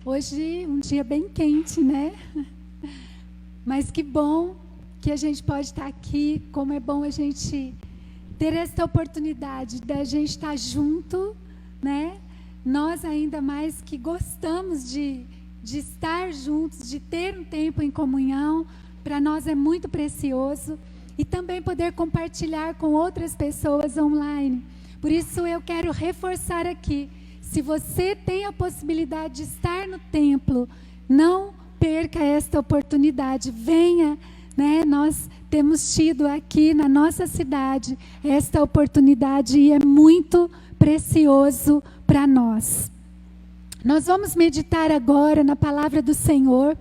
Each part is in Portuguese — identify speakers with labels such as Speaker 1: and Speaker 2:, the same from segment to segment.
Speaker 1: Hoje um dia bem quente, né? Mas que bom que a gente pode estar aqui, como é bom a gente ter essa oportunidade da gente estar junto, né? Nós ainda mais que gostamos de estar juntos, de ter um tempo em comunhão, para nós é muito precioso. E também poder compartilhar com outras pessoas online. Por isso eu quero reforçar aqui, se você tem a possibilidade de estar no templo, não perca esta oportunidade, venha, né? Nós temos tido aqui na nossa cidade esta oportunidade e é muito precioso para nós. Nós vamos meditar agora na palavra do Senhor.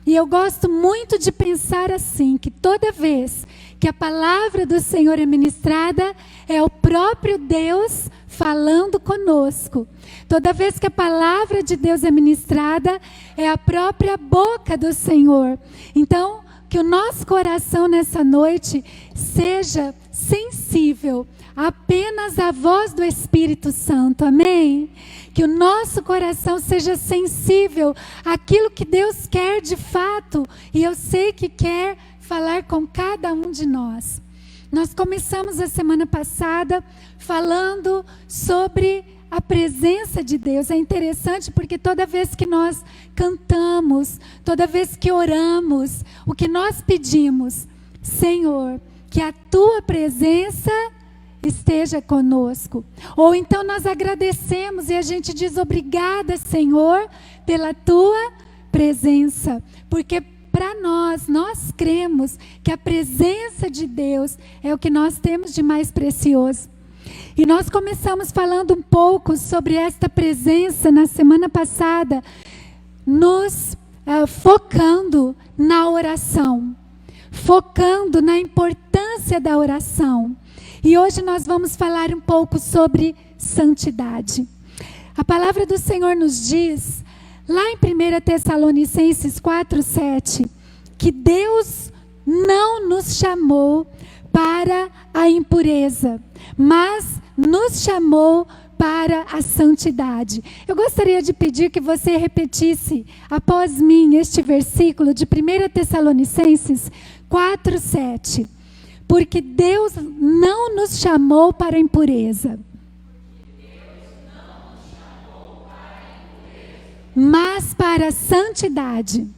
Speaker 1: E eu gosto muito de pensar assim, que toda vez que a palavra do Senhor é ministrada, é o próprio Deus falando conosco. Toda vez que a palavra de Deus é ministrada, é a própria boca do Senhor. Então, que o nosso coração nessa noite seja sensível apenas à voz do Espírito Santo, amém? Que o nosso coração seja sensível àquilo que Deus quer de fato, e eu sei que quer falar com cada um de nós. Nós começamos a semana passada falando sobre a presença de Deus. É interessante porque toda vez que nós cantamos, toda vez que oramos, o que nós pedimos, Senhor, que a Tua presença esteja conosco. Ou então nós agradecemos e a gente diz obrigada, Senhor, pela Tua presença. Porque para nós cremos que a presença de Deus é o que nós temos de mais precioso. E nós começamos falando um pouco sobre esta presença na semana passada, nos focando na oração, focando na importância da oração. E hoje nós vamos falar um pouco sobre santidade. A palavra do Senhor nos diz, lá em 1 Tessalonicenses 4:7, que Deus não nos chamou para a impureza, mas nos chamou para a santidade. Eu gostaria de pedir que você repetisse após mim este versículo de 1 Tessalonicenses 4:7. Porque Deus não nos chamou para a impureza, mas para a santidade.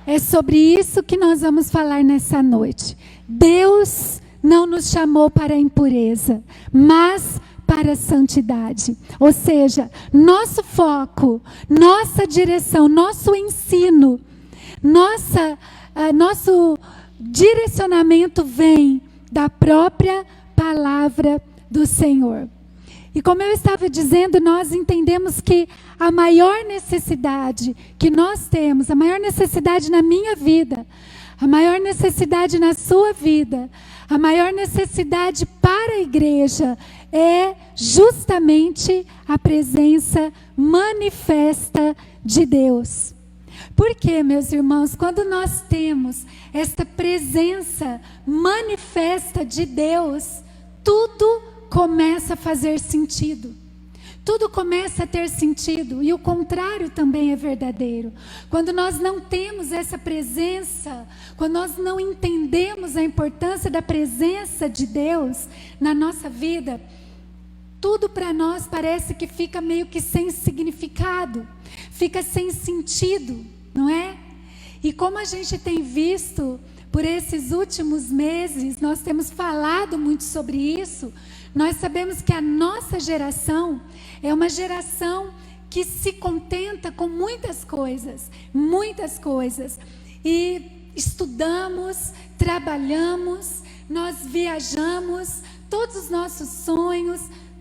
Speaker 1: É sobre isso que nós vamos falar nessa noite. Deus não nos chamou para a impureza, mas para a santidade. Ou seja, nosso foco, nossa direção, nosso ensino, nosso direcionamento vem da própria palavra do Senhor. E como eu estava dizendo, nós entendemos que a maior necessidade que nós temos, a maior necessidade na minha vida, a maior necessidade na sua vida, a maior necessidade para a igreja é justamente a presença manifesta de Deus. Porque, meus irmãos, quando nós temos esta presença manifesta de Deus, tudo começa a fazer sentido. Tudo começa a ter sentido. E o contrário também é verdadeiro. Quando nós não temos essa presença, quando nós não entendemos a importância da presença de Deus na nossa vida, tudo para nós parece que fica meio que sem significado, fica sem sentido, não é? E como a gente tem visto por esses últimos meses, nós temos falado muito sobre isso, nós sabemos que a nossa geração é uma geração que se contenta com muitas coisas, e estudamos, trabalhamos, nós viajamos, todos os nossos sonhos,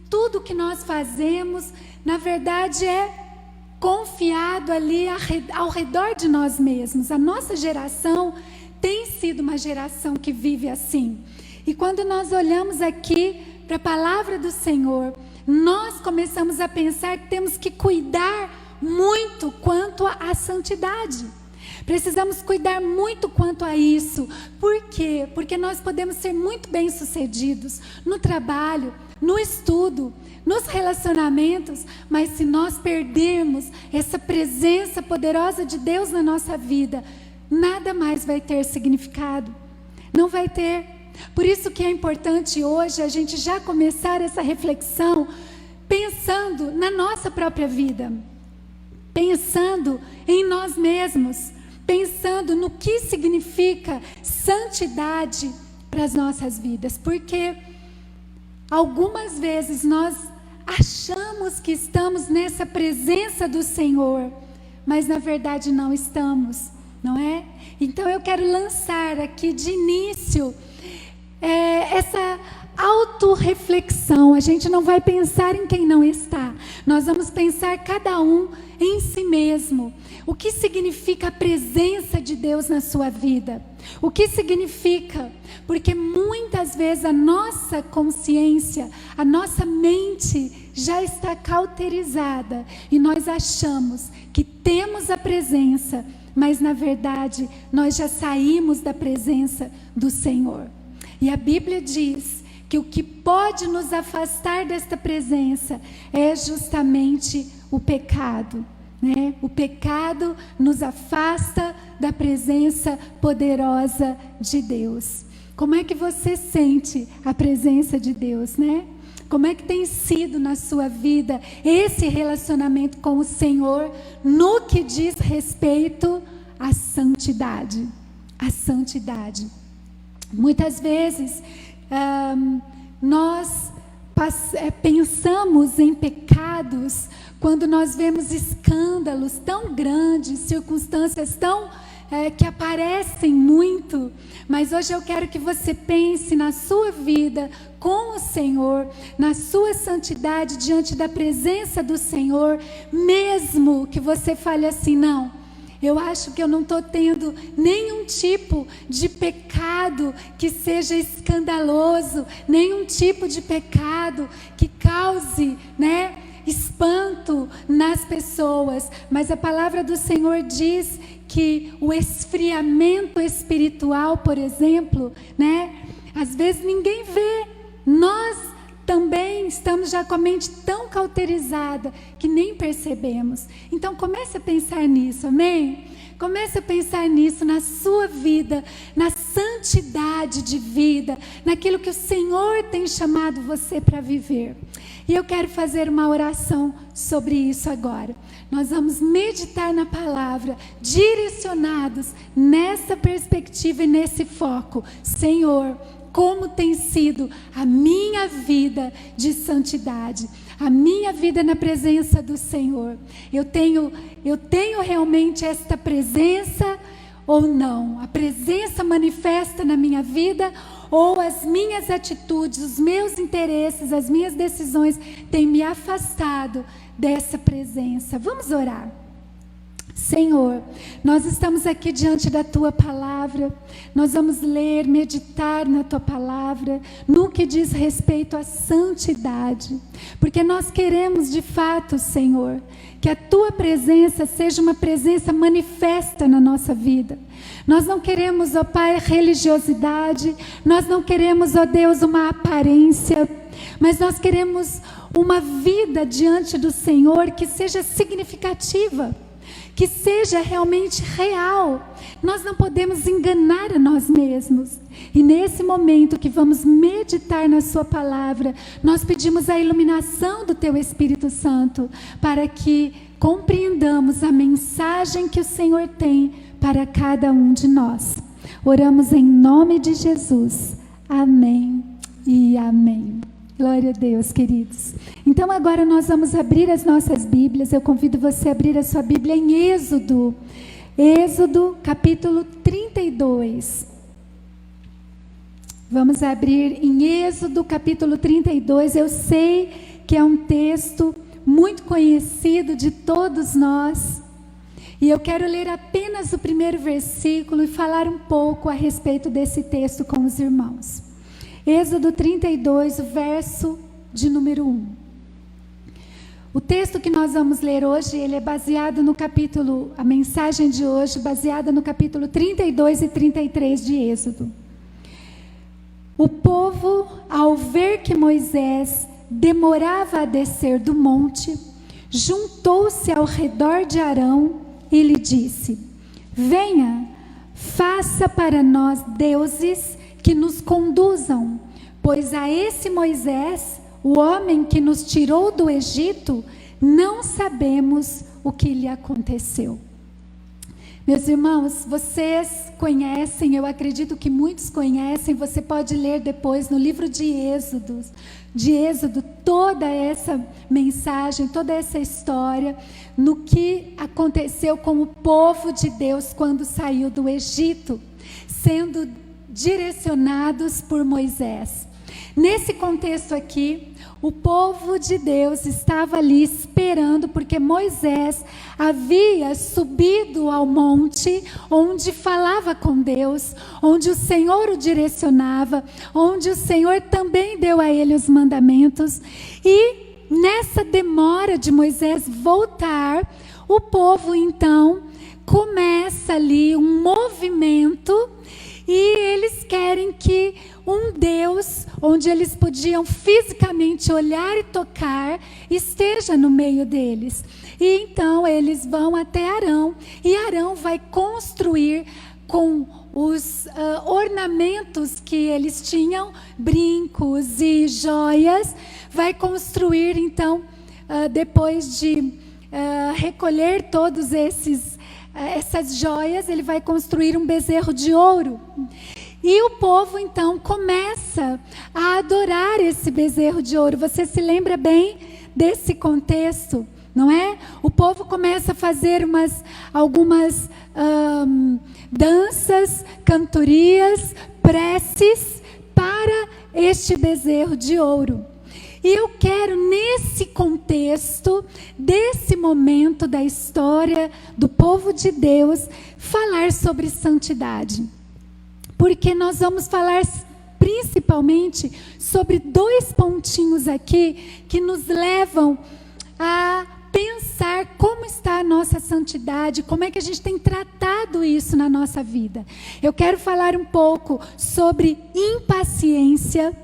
Speaker 1: tudo que nós fazemos, na verdade é confiado ali ao redor de nós mesmos. A nossa geração tem sido uma geração que vive assim. E quando nós olhamos aqui para a palavra do Senhor, nós começamos a pensar que temos que cuidar muito quanto à santidade. Precisamos cuidar muito quanto a isso. Por quê? Porque nós podemos ser muito bem-sucedidos no trabalho, no estudo, nos relacionamentos, mas se nós perdermos essa presença poderosa de Deus na nossa vida, nada mais vai ter significado. Não vai ter. Por isso que é importante hoje a gente já começar essa reflexão pensando na nossa própria vida, pensando em nós mesmos, pensando no que significa santidade para as nossas vidas, porque algumas vezes nós achamos que estamos nessa presença do Senhor, mas na verdade não estamos, não é? Então eu quero lançar aqui de início essa autorreflexão. A gente não vai pensar em quem não está, nós vamos pensar cada um em si mesmo. O que significa a presença de Deus na sua vida? O que significa? Porque muitas vezes a nossa consciência, a nossa mente já está cauterizada e nós achamos que temos a presença, mas na verdade nós já saímos da presença do Senhor. E a Bíblia diz que o que pode nos afastar desta presença é justamente o pecado, né? O pecado nos afasta da presença poderosa de Deus. Como é que você sente a presença de Deus, né? Como é que tem sido na sua vida esse relacionamento com o Senhor no que diz respeito à santidade? A santidade. Muitas vezes nós pensamos em pecados quando nós vemos escândalos tão grandes, circunstâncias tão que aparecem muito. Mas hoje eu quero que você pense na sua vida com o Senhor, na sua santidade diante da presença do Senhor, mesmo que você fale assim: não, eu acho que eu não estou tendo nenhum tipo de pecado que seja escandaloso, nenhum tipo de pecado que cause, espanto nas pessoas. Mas a palavra do Senhor diz que o esfriamento espiritual, por exemplo, às vezes ninguém vê. Nós também estamos já com a mente tão cauterizada que nem percebemos. Então comece a pensar nisso, amém? Comece a pensar nisso, na sua vida, na santidade de vida, naquilo que o Senhor tem chamado você para viver. E eu quero fazer uma oração sobre isso agora. Nós vamos meditar na palavra, direcionados nessa perspectiva e nesse foco. Senhor, como tem sido a minha vida de santidade, a minha vida na presença do Senhor? Eu tenho realmente esta presença ou não? A presença manifesta na minha vida, ou as minhas atitudes, os meus interesses, as minhas decisões têm me afastado dessa presença? Vamos orar. Senhor, nós estamos aqui diante da Tua palavra, nós vamos ler, meditar na Tua palavra, no que diz respeito à santidade, porque nós queremos de fato, Senhor, que a Tua presença seja uma presença manifesta na nossa vida. Nós não queremos, ó Pai, religiosidade, nós não queremos, ó Deus, uma aparência, mas nós queremos uma vida diante do Senhor que seja significativa, que seja realmente real. Nós não podemos enganar a nós mesmos. E nesse momento que vamos meditar na Sua palavra, nós pedimos a iluminação do Teu Espírito Santo, para que compreendamos a mensagem que o Senhor tem para cada um de nós. Oramos em nome de Jesus. Amém e amém. Glória a Deus, queridos. Então agora nós vamos abrir as nossas Bíblias. Eu convido você a abrir a sua Bíblia em Êxodo. Êxodo, capítulo 32. Vamos abrir em Êxodo, capítulo 32. Eu sei que é um texto muito conhecido de todos nós. E eu quero ler apenas o primeiro versículo e falar um pouco a respeito desse texto com os irmãos. Êxodo 32, o verso de número 1. O texto que nós vamos ler hoje, ele é baseado no capítulo, a mensagem de hoje, baseada no capítulo 32 e 33 de Êxodo. O povo, ao ver que Moisés demorava a descer do monte, juntou-se ao redor de Arão e lhe disse: venha, faça para nós deuses que nos conduzam, pois a esse Moisés, o homem que nos tirou do Egito, não sabemos o que lhe aconteceu. Meus irmãos, vocês conhecem, eu acredito que muitos conhecem, você pode ler depois no livro de Êxodo, toda essa mensagem, toda essa história, no que aconteceu com o povo de Deus quando saiu do Egito, sendo direcionados por Moisés. Nesse contexto aqui, o povo de Deus estava ali esperando, porque Moisés havia subido ao monte, onde falava com Deus, onde o Senhor o direcionava, onde o Senhor também deu a ele os mandamentos. E nessa demora de Moisés voltar, o povo então começa ali um movimento, e eles querem que um Deus, onde eles podiam fisicamente olhar e tocar, esteja no meio deles. E então eles vão até Arão, e Arão vai construir com os ornamentos que eles tinham, brincos e joias, vai construir então, depois de recolher todos essas joias, ele vai construir um bezerro de ouro. E o povo então começa a adorar esse bezerro de ouro. Você se lembra bem desse contexto, não é? O povo começa a fazer algumas danças, cantorias, preces para este bezerro de ouro. E eu quero, nesse contexto, desse momento da história do povo de Deus, falar sobre santidade. Porque nós vamos falar principalmente sobre 2 pontinhos aqui que nos levam a pensar como está a nossa santidade, como é que a gente tem tratado isso na nossa vida. Eu quero falar um pouco sobre impaciência,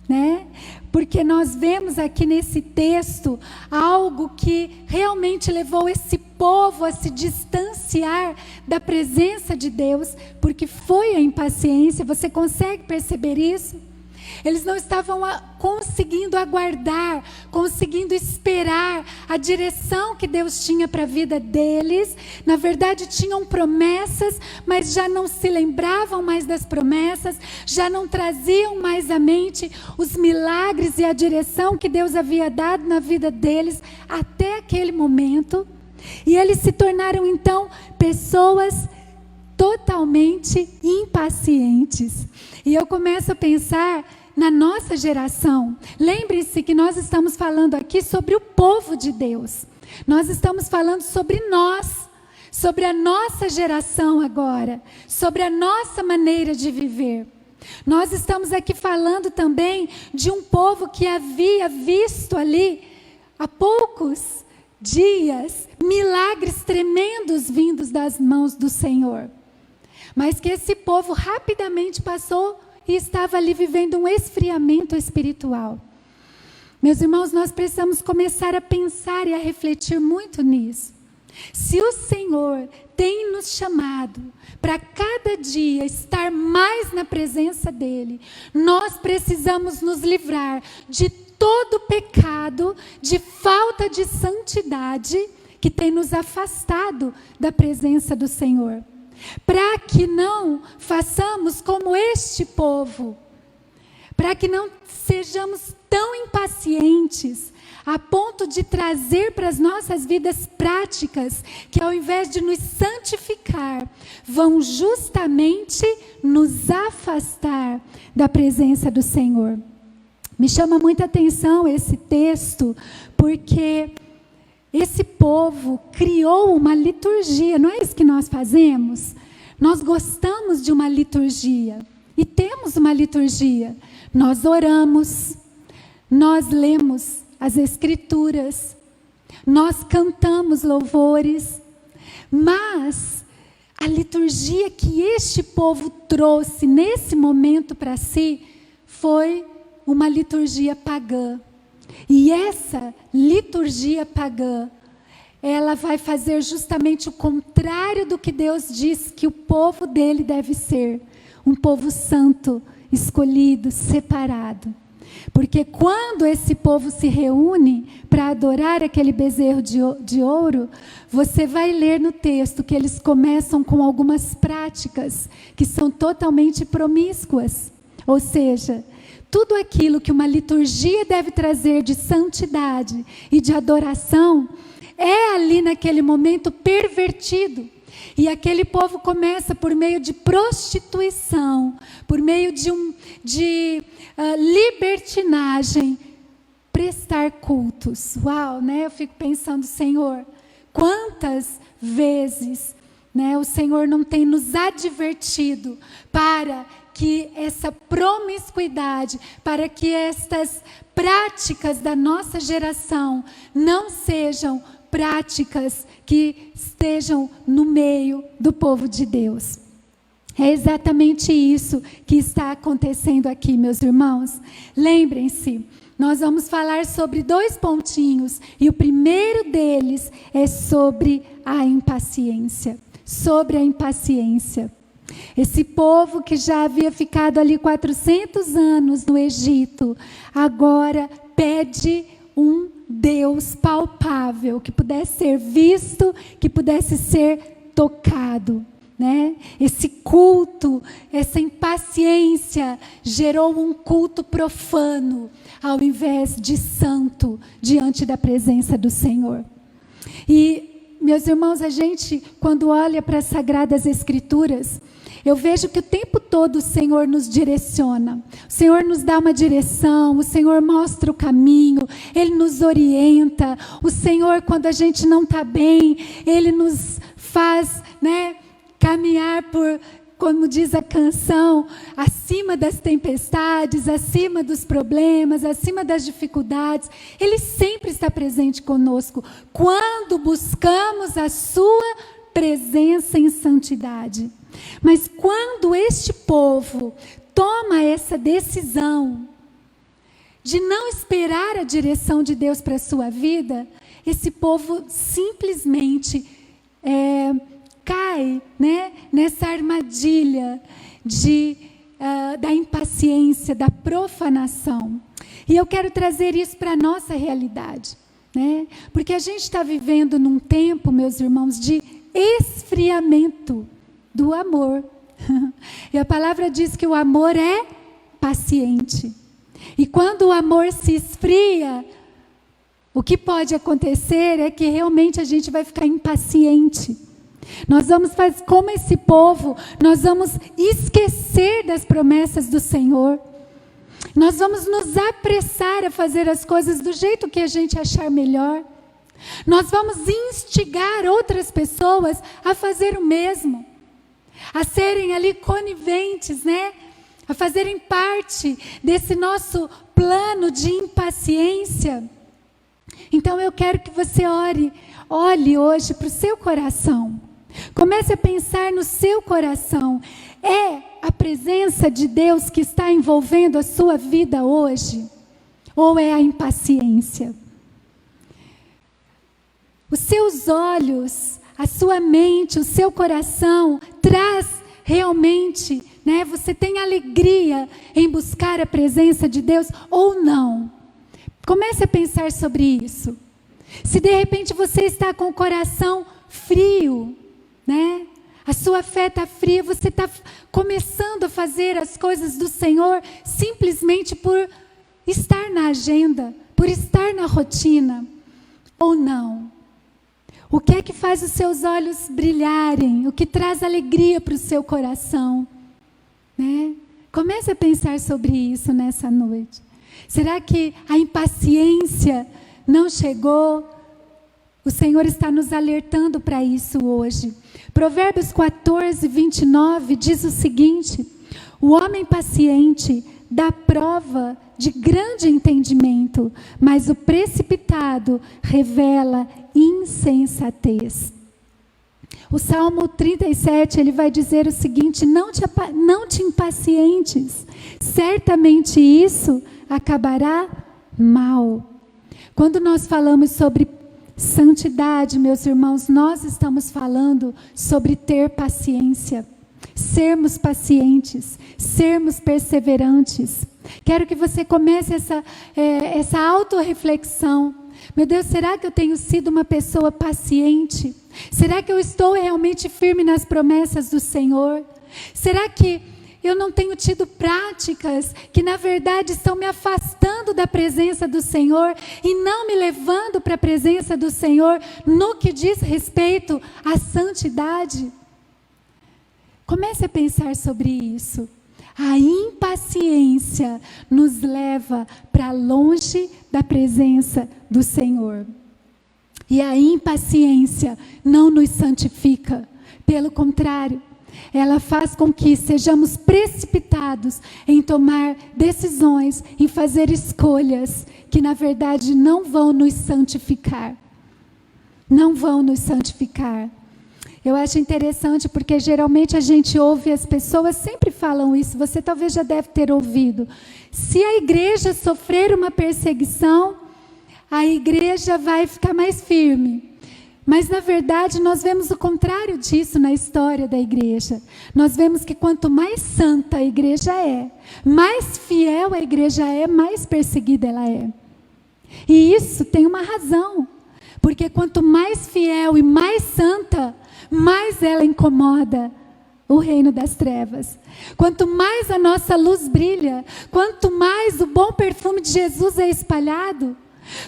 Speaker 1: né? Porque nós vemos aqui nesse texto algo que realmente levou esse povo a se distanciar da presença de Deus, porque foi a impaciência. Você consegue perceber isso? Eles não estavam conseguindo aguardar, conseguindo esperar a direção que Deus tinha para a vida deles. Na verdade, tinham promessas, mas já não se lembravam mais das promessas, já não traziam mais à mente os milagres e a direção que Deus havia dado na vida deles até aquele momento. E eles se tornaram então pessoas totalmente impacientes. E eu começo a pensar na nossa geração. Lembre-se que nós estamos falando aqui sobre o povo de Deus. Nós estamos falando sobre nós, sobre a nossa geração agora, sobre a nossa maneira de viver. Nós estamos aqui falando também de um povo que havia visto ali, há poucos dias, milagres tremendos vindos das mãos do Senhor. Mas que esse povo rapidamente passou e estava ali vivendo um esfriamento espiritual. Meus irmãos, nós precisamos começar a pensar e a refletir muito nisso. Se o Senhor tem nos chamado para cada dia estar mais na presença dEle, nós precisamos nos livrar de todo pecado, de falta de santidade que tem nos afastado da presença do Senhor. Para que não façamos como este povo, para que não sejamos tão impacientes a ponto de trazer para as nossas vidas práticas que, ao invés de nos santificar, vão justamente nos afastar da presença do Senhor. Me chama muita atenção esse texto, porque esse povo criou uma liturgia. Não é isso que nós fazemos? Nós gostamos de uma liturgia. E temos uma liturgia. Nós oramos, nós lemos as Escrituras, nós cantamos louvores. Mas a liturgia que este povo trouxe nesse momento para si foi uma liturgia pagã. E essa liturgia pagã, ela vai fazer justamente o contrário do que Deus diz que o povo dele deve ser. Um povo santo, escolhido, separado. Porque quando esse povo se reúne para adorar aquele bezerro de ouro, você vai ler no texto que eles começam com algumas práticas que são totalmente promíscuas. Ou seja, tudo aquilo que uma liturgia deve trazer de santidade e de adoração é ali naquele momento pervertido. E aquele povo começa por meio de prostituição, por meio de libertinagem, prestar cultos. Uau, né? Eu fico pensando, Senhor, quantas vezes, né, o Senhor não tem nos advertido para que essa promiscuidade, para que estas práticas da nossa geração não sejam práticas que estejam no meio do povo de Deus. É exatamente isso que está acontecendo aqui, meus irmãos. Lembrem-se, nós vamos falar sobre 2 pontinhos, e o primeiro deles é sobre a impaciência. Sobre a impaciência. Esse povo que já havia ficado ali 400 anos no Egito, agora pede um Deus palpável, que pudesse ser visto, que pudesse ser tocado, né? Esse culto, essa impaciência gerou um culto profano, ao invés de santo, diante da presença do Senhor. E, meus irmãos, a gente, quando olha para as Sagradas Escrituras, eu vejo que o tempo todo o Senhor nos direciona. O Senhor nos dá uma direção, o Senhor mostra o caminho, Ele nos orienta. O Senhor, quando a gente não está bem, Ele nos faz, né, caminhar por, como diz a canção, acima das tempestades, acima dos problemas, acima das dificuldades. Ele sempre está presente conosco, quando buscamos a sua presença em santidade. Mas quando este povo toma essa decisão de não esperar a direção de Deus para a sua vida, esse povo simplesmente cai, né, nessa armadilha da impaciência, da profanação. E eu quero trazer isso para a nossa realidade, né? Porque a gente está vivendo num tempo, meus irmãos, de esfriamento do amor. E a palavra diz que o amor é paciente. E quando o amor se esfria, o que pode acontecer é que realmente a gente vai ficar impaciente. Nós vamos fazer como esse povo, nós vamos esquecer das promessas do Senhor. Nós vamos nos apressar a fazer as coisas do jeito que a gente achar melhor. Nós vamos instigar outras pessoas a fazer o mesmo, a serem ali coniventes, né? A fazerem parte desse nosso plano de impaciência. Então eu quero que você olhe hoje para o seu coração. Comece a pensar no seu coração. É a presença de Deus que está envolvendo a sua vida hoje? Ou é a impaciência? Os seus olhos, a sua mente, o seu coração traz realmente, né? Você tem alegria em buscar a presença de Deus ou não? Comece a pensar sobre isso. Se de repente você está com o coração frio, né? A sua fé está fria, você está começando a fazer as coisas do Senhor simplesmente por estar na agenda, por estar na rotina, ou não? O que é que faz os seus olhos brilharem? O que traz alegria para o seu coração? Né? Comece a pensar sobre isso nessa noite. Será que a impaciência não chegou? O Senhor está nos alertando para isso hoje. Provérbios 14, 29 diz o seguinte: o homem paciente dá prova de grande entendimento, mas o precipitado revela insensatez. O Salmo 37, ele vai dizer o seguinte: não te impacientes, certamente isso acabará mal. Quando nós falamos sobre santidade, meus irmãos, nós estamos falando sobre ter paciência, sermos pacientes, sermos perseverantes. Quero que você comece essa autorreflexão. Meu Deus, será que eu tenho sido uma pessoa paciente? Será que eu estou realmente firme nas promessas do Senhor? Será que eu não tenho tido práticas que na verdade estão me afastando da presença do Senhor e não me levando para a presença do Senhor no que diz respeito à santidade? Comece a pensar sobre isso. A impaciência nos leva para longe da presença do Senhor. E a impaciência não nos santifica. Pelo contrário, ela faz com que sejamos precipitados em tomar decisões, em fazer escolhas que na verdade não vão nos santificar. Não vão nos santificar. Eu acho interessante porque geralmente a gente ouve, as pessoas sempre falam isso, você talvez já deve ter ouvido. Se a igreja sofrer uma perseguição, a igreja vai ficar mais firme. Mas na verdade nós vemos o contrário disso na história da igreja. Nós vemos que quanto mais santa a igreja é, mais fiel a igreja é, mais perseguida ela é. E isso tem uma razão. Porque quanto mais fiel e mais santa, mais ela incomoda o reino das trevas. Quanto mais a nossa luz brilha, quanto mais o bom perfume de Jesus é espalhado,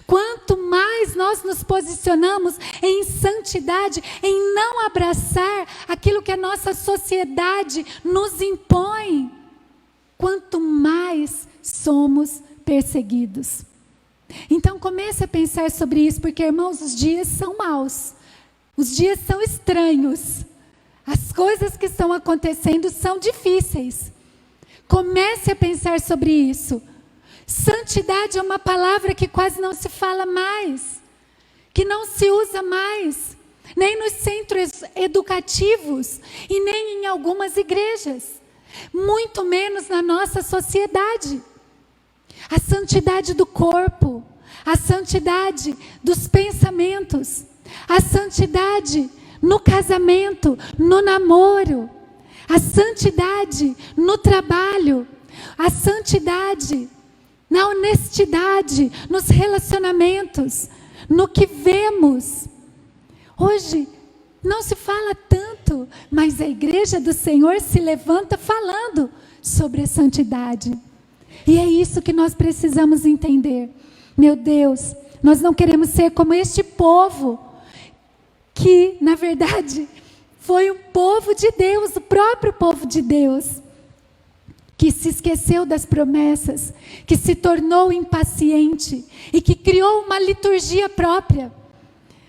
Speaker 1: quanto mais nós nos posicionamos em santidade, em não abraçar aquilo que a nossa sociedade nos impõe, quanto mais somos perseguidos. Então comece a pensar sobre isso, porque, irmãos, os dias são maus. Os dias são estranhos. As coisas que estão acontecendo são difíceis. Comece a pensar sobre isso. Santidade é uma palavra que quase não se fala mais, que não se usa mais, nem nos centros educativos e nem em algumas igrejas, muito menos na nossa sociedade. A santidade do corpo, a santidade dos pensamentos, a santidade no casamento, no namoro, a santidade no trabalho, a santidade na honestidade, nos relacionamentos, no que vemos. Hoje não se fala tanto, mas a igreja do Senhor se levanta falando sobre a santidade. E é isso que nós precisamos entender. Meu Deus, nós não queremos ser como este povo, que na verdade foi um povo de Deus, o próprio povo de Deus, que se esqueceu das promessas, que se tornou impaciente e que criou uma liturgia própria.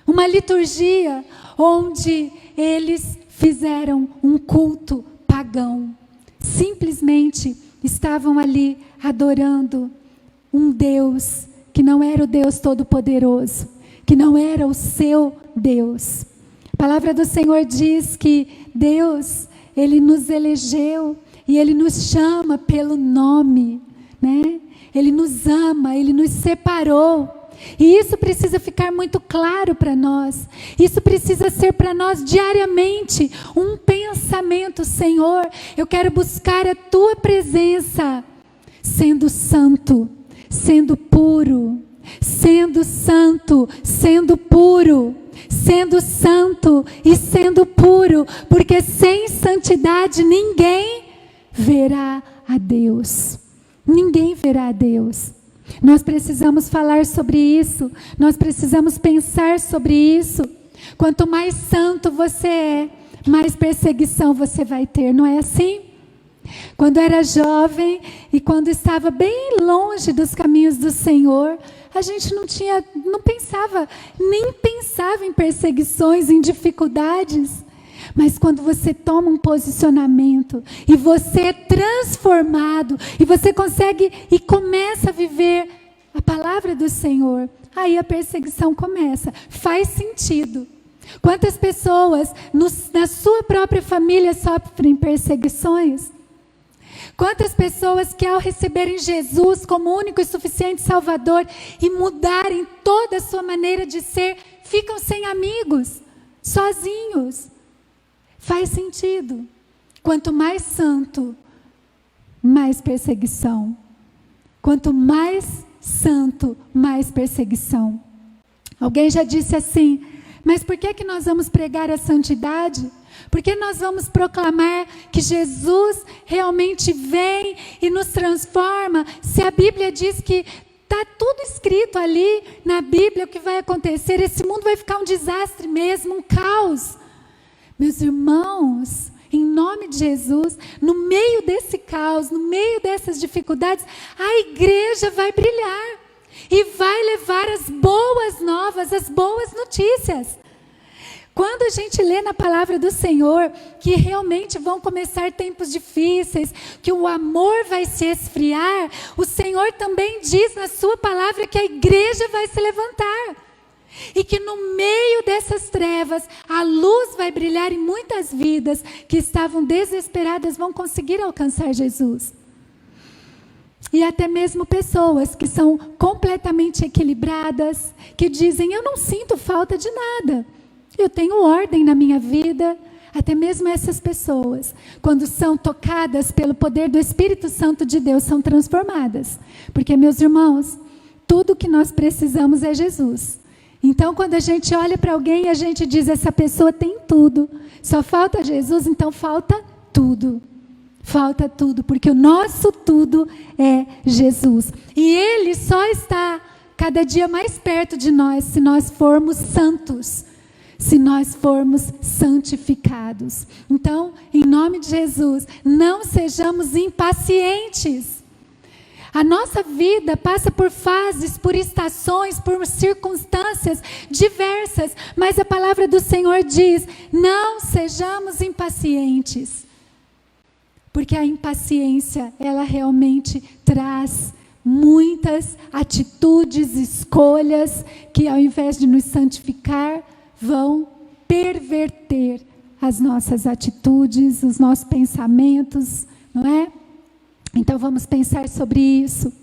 Speaker 1: Uma liturgia onde eles fizeram um culto pagão. Simplesmente estavam ali adorando um Deus que não era o Deus Todo-Poderoso, que não era o seu Deus. A palavra do Senhor diz que Deus, Ele nos elegeu e Ele nos chama pelo nome, né? Ele nos ama, Ele nos separou. E isso precisa ficar muito claro para nós. Isso precisa ser para nós diariamente um pensamento: Senhor, eu quero buscar a Tua presença, sendo santo, sendo puro, sendo santo, sendo puro, sendo santo e sendo puro, porque sem santidade ninguém verá a Deus. Ninguém verá a Deus. Nós precisamos falar sobre isso, nós precisamos pensar sobre isso. Quanto mais santo você é, mais perseguição você vai ter, não é assim? Quando era jovem e quando estava bem longe dos caminhos do Senhor, a gente não pensava, nem pensava em perseguições, em dificuldades. Mas quando você toma um posicionamento e você é transformado e você consegue e começa a viver a palavra do Senhor, aí a perseguição começa. Faz sentido. Quantas pessoas na sua própria família sofrem perseguições? Quantas pessoas que ao receberem Jesus como único e suficiente Salvador e mudarem toda a sua maneira de ser, ficam sem amigos, sozinhos? Faz sentido. Quanto mais santo, mais perseguição. Quanto mais santo, mais perseguição. Alguém já disse assim: mas por que nós vamos pregar a santidade? Por que nós vamos proclamar que Jesus realmente vem e nos transforma, se a Bíblia diz que está tudo escrito ali na Bíblia o que vai acontecer? Esse mundo vai ficar um desastre mesmo, um caos. Meus irmãos, em nome de Jesus, no meio desse caos, no meio dessas dificuldades, a igreja vai brilhar e vai levar as boas novas, as boas notícias. Quando a gente lê na palavra do Senhor que realmente vão começar tempos difíceis, que o amor vai se esfriar, o Senhor também diz na sua palavra que a igreja vai se levantar. E que no meio dessas trevas, a luz vai brilhar e muitas vidas que estavam desesperadas vão conseguir alcançar Jesus. E até mesmo pessoas que são completamente equilibradas, que dizem: eu não sinto falta de nada, eu tenho ordem na minha vida. Até mesmo essas pessoas, quando são tocadas pelo poder do Espírito Santo de Deus, são transformadas. Porque, meus irmãos, tudo que nós precisamos é Jesus. Então, quando a gente olha para alguém e a gente diz: essa pessoa tem tudo, só falta Jesus, então falta tudo. Falta tudo, porque o nosso tudo é Jesus. E Ele só está cada dia mais perto de nós se nós formos santos, se nós formos santificados. Então, em nome de Jesus, não sejamos impacientes. A nossa vida passa por fases, por estações, por circunstâncias diversas, mas a palavra do Senhor diz: não sejamos impacientes. Porque a impaciência, ela realmente traz muitas atitudes, escolhas, que ao invés de nos santificar, vão perverter as nossas atitudes, os nossos pensamentos, não é? Então vamos pensar sobre isso.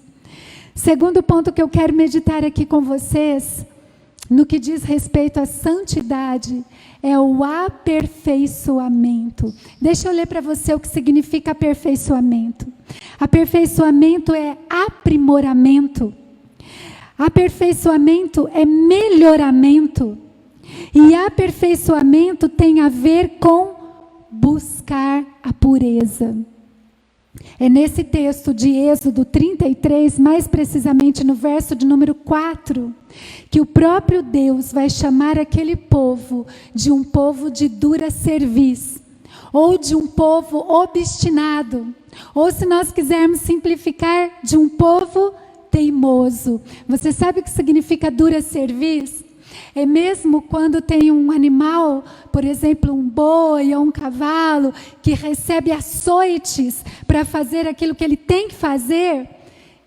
Speaker 1: Segundo ponto que eu quero meditar aqui com vocês, no que diz respeito à santidade, é o aperfeiçoamento. Deixa eu ler para você o que significa aperfeiçoamento. Aperfeiçoamento é aprimoramento. Aperfeiçoamento é melhoramento. E aperfeiçoamento tem a ver com buscar a pureza. É nesse texto de Êxodo 33, mais precisamente no verso de número 4, que o próprio Deus vai chamar aquele povo de um povo de dura cerviz, ou de um povo obstinado, ou, se nós quisermos simplificar, de um povo teimoso. Você sabe o que significa dura cerviz? É mesmo quando tem um animal, por exemplo, um boi ou um cavalo, que recebe açoites para fazer aquilo que ele tem que fazer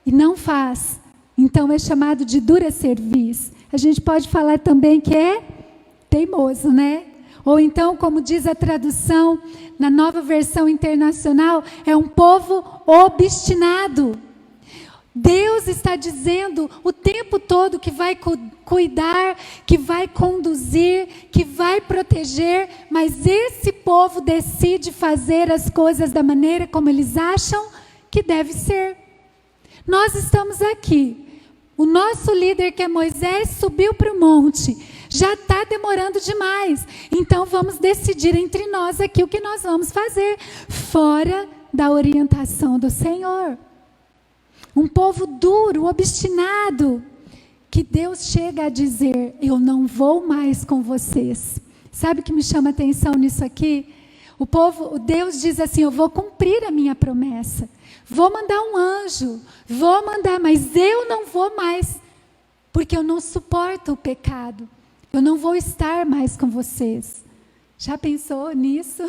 Speaker 1: e não faz. Então é chamado de dura cerviz. A gente pode falar também que é teimoso, né? Ou então, como diz a tradução na Nova Versão Internacional, é um povo obstinado. Deus está dizendo o tempo todo que vai cuidar, que vai conduzir, que vai proteger, mas esse povo decide fazer as coisas da maneira como eles acham que deve ser. Nós estamos aqui. O nosso líder, que é Moisés, subiu para o monte. Já está demorando demais. Então vamos decidir entre nós aqui o que nós vamos fazer, fora da orientação do Senhor. Um povo duro, obstinado, que Deus chega a dizer: eu não vou mais com vocês. Sabe o que me chama a atenção nisso aqui? O Deus diz assim: eu vou cumprir a minha promessa. Vou mandar um anjo, vou mandar, mas eu não vou mais, porque eu não suporto o pecado. Eu não vou estar mais com vocês. Já pensou nisso?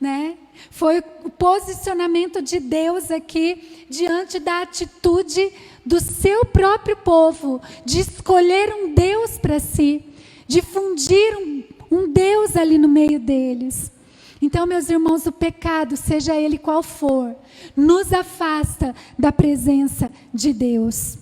Speaker 1: Né? Foi o posicionamento de Deus aqui diante da atitude do seu próprio povo, de escolher um Deus para si, de fundir Deus ali no meio deles. Então, meus irmãos, o pecado, seja ele qual for, nos afasta da presença de Deus.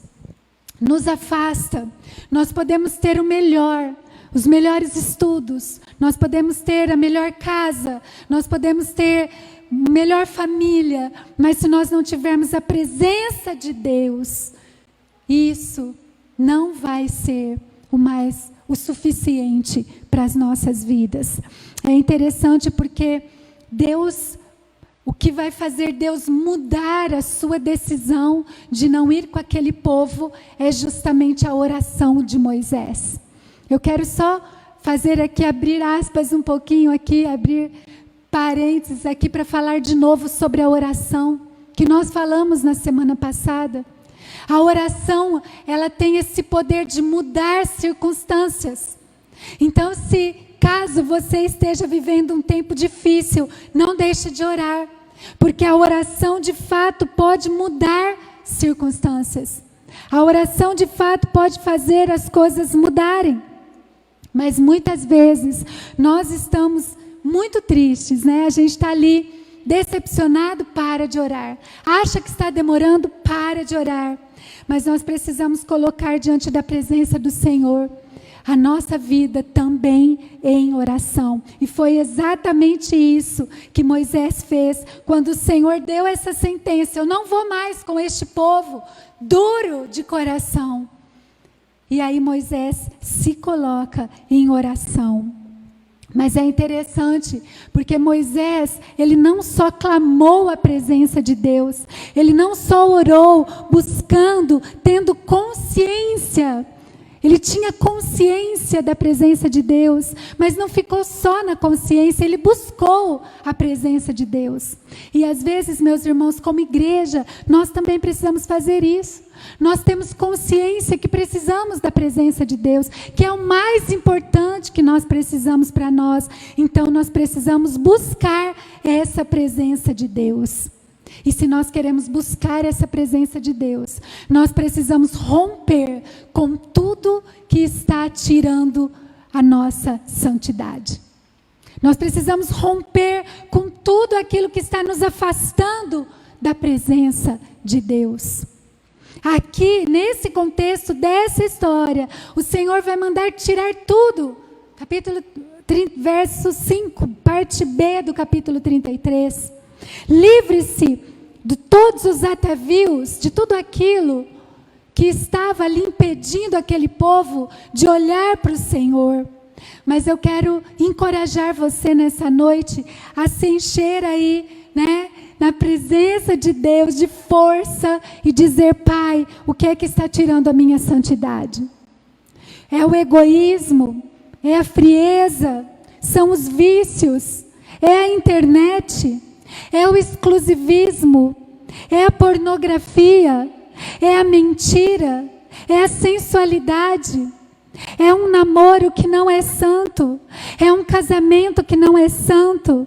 Speaker 1: Nos afasta. Nós podemos ter o melhor, os melhores estudos, nós podemos ter a melhor casa, nós podemos ter a melhor família, mas se nós não tivermos a presença de Deus, isso não vai ser o suficiente para as nossas vidas. É interessante porque Deus, o que vai fazer Deus mudar a sua decisão de não ir com aquele povo é justamente a oração de Moisés. Eu quero só fazer aqui, abrir aspas um pouquinho aqui, abrir parênteses aqui para falar de novo sobre a oração que nós falamos na semana passada. A oração, ela tem esse poder de mudar circunstâncias. Então, caso você esteja vivendo um tempo difícil, não deixe de orar, porque a oração de fato pode mudar circunstâncias. A oração de fato pode fazer as coisas mudarem. Mas muitas vezes nós estamos muito tristes, né? A gente está ali decepcionado, para de orar. Acha que está demorando, para de orar. Mas nós precisamos colocar diante da presença do Senhor a nossa vida também em oração. E foi exatamente isso que Moisés fez quando o Senhor deu essa sentença: eu não vou mais com este povo duro de coração. E aí Moisés se coloca em oração. Mas é interessante, porque Moisés, ele não só clamou a presença de Deus, ele não só orou buscando, tendo consciência, ele tinha consciência da presença de Deus, mas não ficou só na consciência, ele buscou a presença de Deus. E às vezes, meus irmãos, como igreja, nós também precisamos fazer isso. Nós temos consciência que precisamos da presença de Deus, que é o mais importante que nós precisamos para nós. Então nós precisamos buscar essa presença de Deus. E se nós queremos buscar essa presença de Deus, nós precisamos romper com tudo que está tirando a nossa santidade. Nós precisamos romper com tudo aquilo que está nos afastando da presença de Deus. Aqui, nesse contexto dessa história, o Senhor vai mandar tirar tudo. Capítulo 30, verso 5, parte B do capítulo 33. Livre-se de todos os atavios, de tudo aquilo que estava ali impedindo aquele povo de olhar para o Senhor. Mas eu quero encorajar você nessa noite a se encher aí, né, na presença de Deus, de força, e dizer: Pai, o que é que está tirando a minha santidade? É o egoísmo, é a frieza, são os vícios, é a internet, é o exclusivismo, é a pornografia, é a mentira, é a sensualidade, é um namoro que não é santo, é um casamento que não é santo.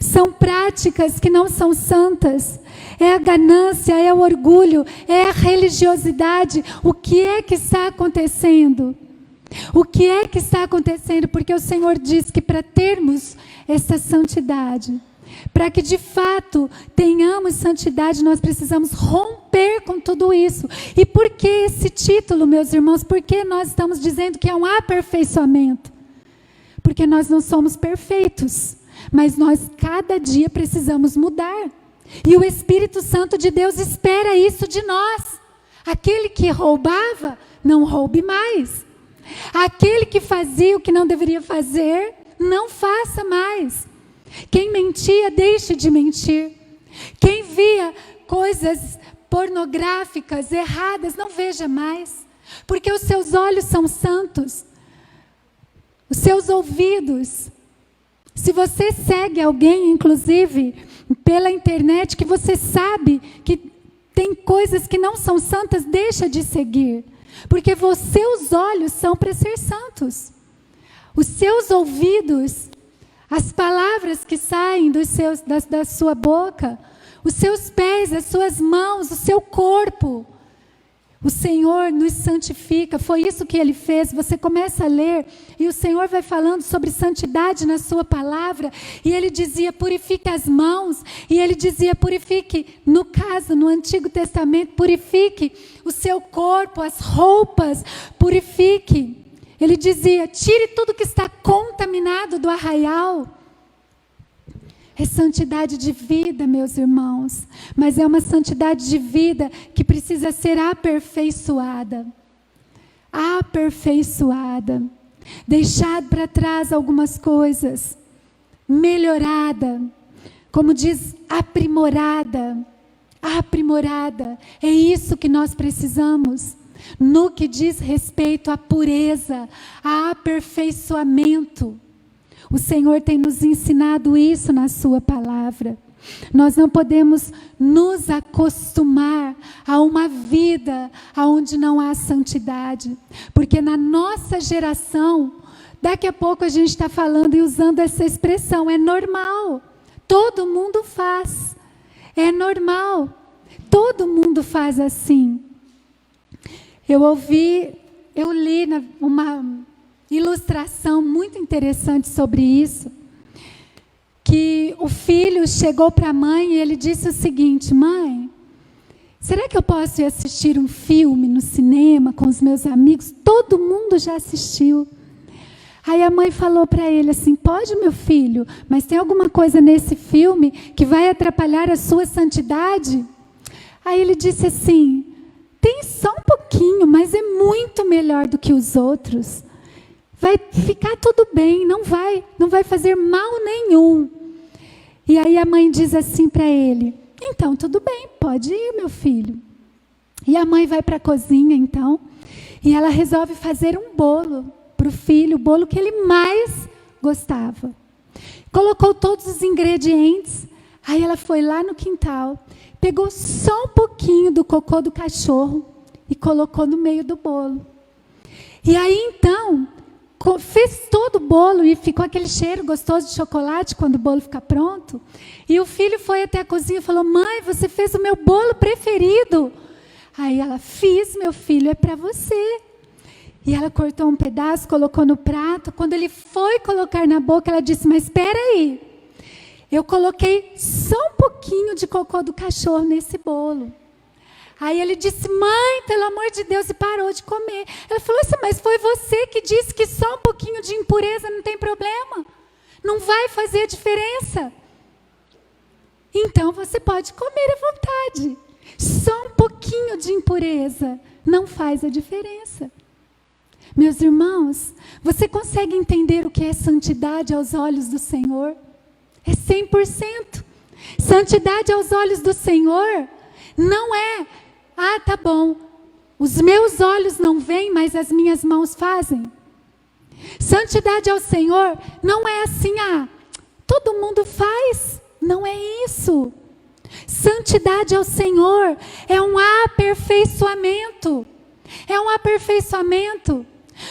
Speaker 1: São práticas que não são santas. É a ganância, é o orgulho, é a religiosidade. O que é que está acontecendo? O que é que está acontecendo? Porque o Senhor diz que para termos essa santidade, para que de fato tenhamos santidade, nós precisamos romper com tudo isso. E por que esse título, meus irmãos? Por que nós estamos dizendo que é um aperfeiçoamento? Porque nós não somos perfeitos. Mas nós cada dia precisamos mudar. E o Espírito Santo de Deus espera isso de nós. Aquele que roubava, não roube mais. Aquele que fazia o que não deveria fazer, não faça mais. Quem mentia, deixe de mentir. Quem via coisas pornográficas, erradas, não veja mais. Porque os seus olhos são santos. Os seus ouvidos. Se você segue alguém, inclusive, pela internet, que você sabe que tem coisas que não são santas, deixa de seguir. Porque os seus olhos são para ser santos. Os seus ouvidos, as palavras que saem da sua boca, os seus pés, as suas mãos, o seu corpo. O Senhor nos santifica, foi isso que Ele fez. Você começa a ler e o Senhor vai falando sobre santidade na sua palavra. E Ele dizia, purifique as mãos. E Ele dizia, purifique, no caso, no Antigo Testamento, purifique o seu corpo, as roupas, purifique. Ele dizia, tire tudo que está contaminado do arraial. É santidade de vida, meus irmãos. Mas é uma santidade de vida que precisa ser aperfeiçoada. Aperfeiçoada. Deixado para trás algumas coisas. Melhorada. Como diz, aprimorada. Aprimorada. É isso que nós precisamos. No que diz respeito à pureza, a aperfeiçoamento. O Senhor tem nos ensinado isso na sua palavra. Nós não podemos nos acostumar a uma vida onde não há santidade. Porque na nossa geração, daqui a pouco a gente está falando e usando essa expressão, é normal. Todo mundo faz. É normal. Todo mundo faz assim. Eu li uma ilustração muito interessante sobre isso, que o filho chegou para a mãe e ele disse o seguinte: mãe, será que eu posso ir assistir um filme no cinema com os meus amigos? Todo mundo já assistiu. Aí a mãe falou para ele assim: pode, meu filho, mas tem alguma coisa nesse filme que vai atrapalhar a sua santidade? Aí ele disse assim: tem só um pouquinho, mas é muito melhor do que os outros. Vai ficar tudo bem, não vai fazer mal nenhum. E aí a mãe diz assim para ele: então tudo bem, pode ir, meu filho. E a mãe vai para a cozinha então, e ela resolve fazer um bolo para o filho, o bolo que ele mais gostava. Colocou todos os ingredientes, aí ela foi lá no quintal, pegou só um pouquinho do cocô do cachorro e colocou no meio do bolo. E aí então fez todo o bolo e ficou aquele cheiro gostoso de chocolate quando o bolo fica pronto. E o filho foi até a cozinha e falou: mãe, você fez o meu bolo preferido. Aí ela: fiz, meu filho, é para você. E ela cortou um pedaço, colocou no prato. Quando ele foi colocar na boca, ela disse: mas espera aí, eu coloquei só um pouquinho de cocô do cachorro nesse bolo. Aí ele disse: mãe, pelo amor de Deus, e parou de comer. Ela falou assim: mas foi você que disse que só um pouquinho de impureza não tem problema. Não vai fazer diferença. Então você pode comer à vontade. Só um pouquinho de impureza não faz a diferença. Meus irmãos, você consegue entender o que é santidade aos olhos do Senhor? É 100%. Santidade aos olhos do Senhor não é: ah, tá bom, os meus olhos não veem, mas as minhas mãos fazem. Santidade ao Senhor não é assim: ah, todo mundo faz. Não é isso. Santidade ao Senhor é um aperfeiçoamento. É um aperfeiçoamento.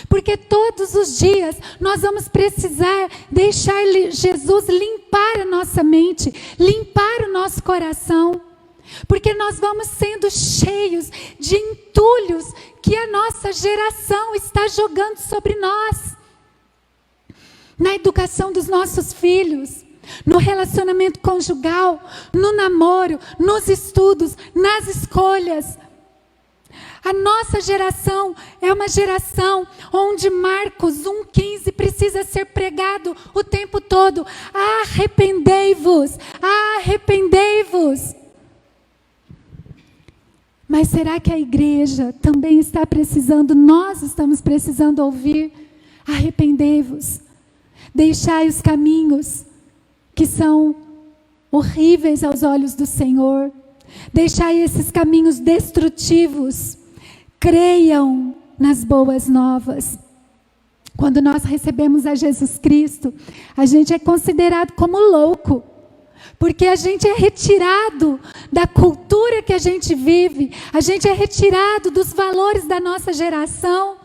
Speaker 1: Porque todos os dias nós vamos precisar deixar Jesus limpar a nossa mente, limpar o nosso coração. Porque nós vamos sendo cheios de entulhos que a nossa geração está jogando sobre nós. Na educação dos nossos filhos, no relacionamento conjugal, no namoro, nos estudos, nas escolhas. A nossa geração é uma geração onde Marcos 1,15 precisa ser pregado o tempo todo. Arrependei-vos, arrependei-vos. Mas será que a igreja também está precisando, nós estamos precisando ouvir: arrependei-vos, deixai os caminhos que são horríveis aos olhos do Senhor, deixai esses caminhos destrutivos, creiam nas boas novas. Quando nós recebemos a Jesus Cristo, a gente é considerado como louco, porque a gente é retirado da cultura que a gente vive, a gente é retirado dos valores da nossa geração,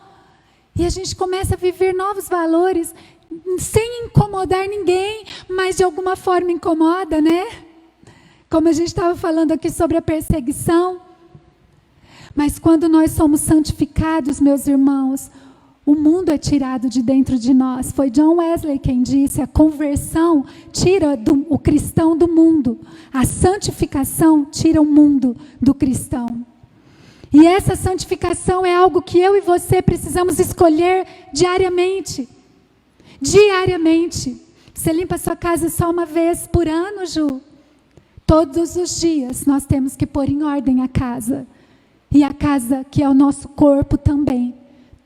Speaker 1: e a gente começa a viver novos valores, sem incomodar ninguém, mas de alguma forma incomoda, né? Como a gente estava falando aqui sobre a perseguição. Mas quando nós somos santificados, meus irmãos, o mundo é tirado de dentro de nós. Foi John Wesley quem disse: a conversão tira o cristão do mundo. A santificação tira o mundo do cristão. E essa santificação é algo que eu e você precisamos escolher diariamente. Diariamente. Você limpa a sua casa só uma vez por ano, Ju? Todos os dias nós temos que pôr em ordem a casa. E a casa que é o nosso corpo também.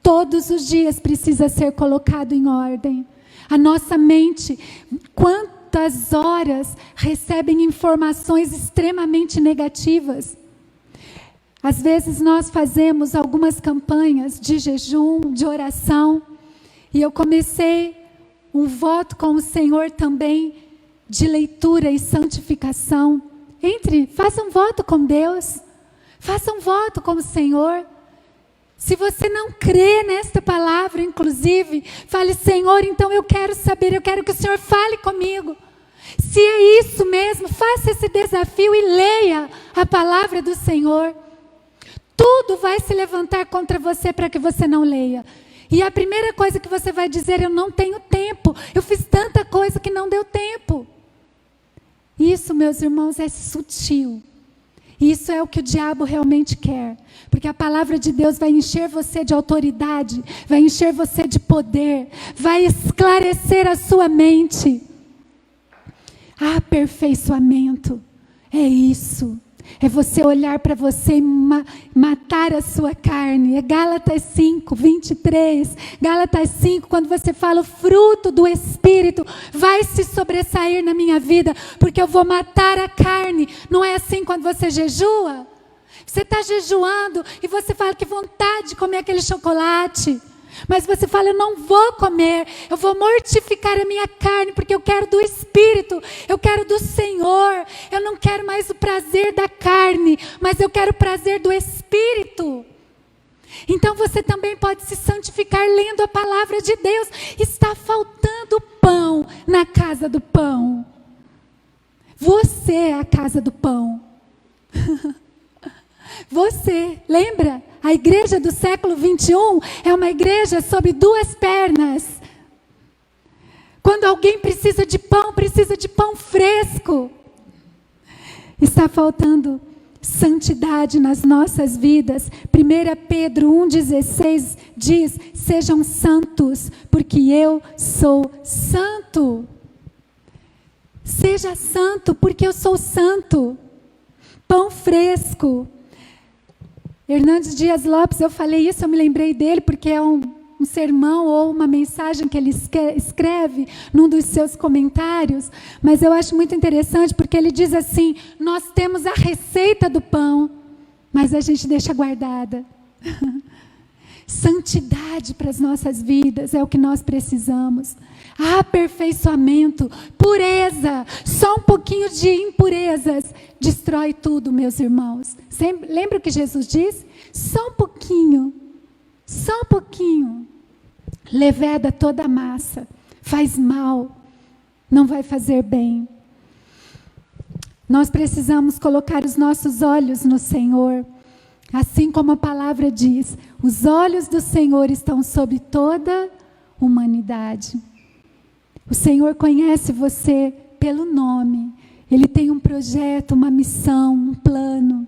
Speaker 1: Todos os dias precisa ser colocado em ordem. A nossa mente, quantas horas recebem informações extremamente negativas. Às vezes nós fazemos algumas campanhas de jejum, de oração. E eu comecei um voto com o Senhor também de leitura e santificação. Faça um voto com Deus. Faça um voto com o Senhor. Se você não crê nesta palavra, inclusive, fale: Senhor, então eu quero saber, eu quero que o Senhor fale comigo. Se é isso mesmo, faça esse desafio e leia a palavra do Senhor. Tudo vai se levantar contra você para que você não leia. E a primeira coisa que você vai dizer: eu não tenho tempo, eu fiz tanta coisa que não deu tempo. Isso, meus irmãos, é sutil. Isso é o que o diabo realmente quer. Porque a palavra de Deus vai encher você de autoridade, vai encher você de poder, vai esclarecer a sua mente. Aperfeiçoamento é isso. É você olhar para você e matar a sua carne. É Gálatas 5, 23. Gálatas 5, quando você fala: o fruto do Espírito vai se sobressair na minha vida, porque eu vou matar a carne. Não é assim quando você jejua? Você está jejuando e você fala: que vontade de comer aquele chocolate. Mas você fala: eu não vou comer, eu vou mortificar a minha carne, porque eu quero do Espírito, eu quero do Senhor. Eu não quero mais o prazer da carne, mas eu quero o prazer do Espírito. Então você também pode se santificar lendo a palavra de Deus. Está faltando pão na casa do pão. Você é a casa do pão. Você, lembra? A igreja do século 21 é uma igreja sobre duas pernas. Quando alguém precisa de pão fresco. Está faltando santidade nas nossas vidas. 1 Pedro 1,16 diz: sejam santos, porque eu sou santo. Seja santo, porque eu sou santo. Pão fresco. Hernandes Dias Lopes, eu falei isso, eu me lembrei dele, porque é um sermão ou uma mensagem que ele escreve num dos seus comentários, mas eu acho muito interessante, porque ele diz assim: nós temos a receita do pão, mas a gente deixa guardada. Santidade para as nossas vidas é o que nós precisamos. Aperfeiçoamento, pureza, só um pouquinho de impurezas destrói tudo, meus irmãos. Lembra o que Jesus disse? Só um pouquinho, leveda toda a massa, faz mal, não vai fazer bem. Nós precisamos colocar os nossos olhos no Senhor, assim como a palavra diz: os olhos do Senhor estão sobre toda a humanidade. O Senhor conhece você pelo nome. Ele tem um projeto, uma missão, um plano.